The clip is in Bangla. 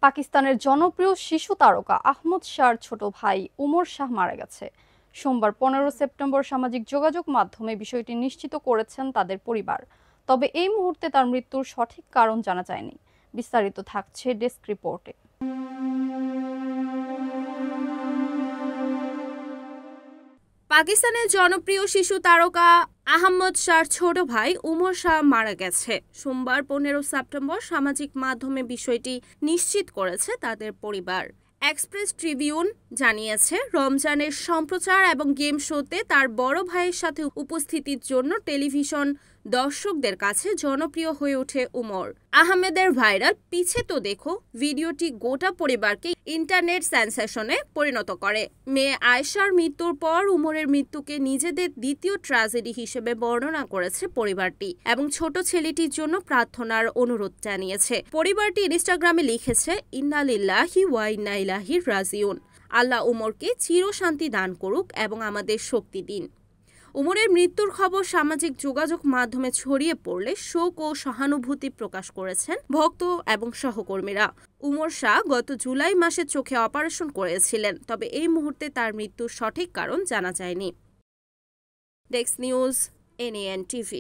পাকিস্তানের জনপ্রিয় শিশু তারকা আহমদ শাহর ছোট ভাই উমর শাহ মারা গেছে। সোমবার 15 সেপ্টেম্বর সামাজিক যোগাযোগ মাধ্যমে বিষয়টি নিশ্চিত করেছেন তাদের পরিবার। তবে এই মুহূর্তে তার মৃত্যুর সঠিক কারণ জানা যায়নি। বিস্তারিত থাকছে ডেস্ক রিপোর্টে। পাকিস্তানের জনপ্রিয় শিশু তারকা আহমদ শাহর ছোট ভাই উমর শাহ মারা গেছে। সোমবার 15 সেপ্টেম্বর সামাজিক মাধ্যমে বিষয়টি নিশ্চিত করেছে তাদের পরিবার। এক্সপ্রেস ট্রিবিউন জানিয়েছে, রমজানের সম্প্রচার এবং গেম শোতে তার বড় ভাইয়ের সাথে উপস্থিতির জন্য টেলিভিশন দর্শকদের কাছে জনপ্রিয় হয়ে ওঠে উমর। আহমেদের ভাইরাল পিছে তো দেখো ভিডিওটি গোটা পরিবারকে ইন্টারনেট সেন্সেশনে পরিণত করে। মেয়ে আয়েশার মৃত্যুর পর উমরের মৃত্যুকে নিজেদের দ্বিতীয় ট্র্যাজেডি হিসেবে বর্ণনা করেছে পরিবারটি এবং ছোট ছেলেটির জন্য প্রার্থনার অনুরোধ জানিয়েছে। পরিবারটি ইনস্টাগ্রামে লিখেছে, ইন্না লিল্লাহি ওয়া ইন্না ইলাইহি রাজিউন। আল্লাহ উমরকে চিরশান্তি দান করুক এবং আমাদের শক্তি দিন। উমরের মৃত্যুর খবর সামাজিক যোগাযোগ মাধ্যমে ছড়িয়ে পড়লে শোক ও সহানুভূতি প্রকাশ করেছেন ভক্ত এবং সহকর্মীরা। উমর শাহ গত জুলাই মাসে চোখে অপারেশন করেছিলেন, তবে এই মুহূর্তে তার মৃত্যুর সঠিক কারণ জানা যায়নি। Desk news, NAN TV।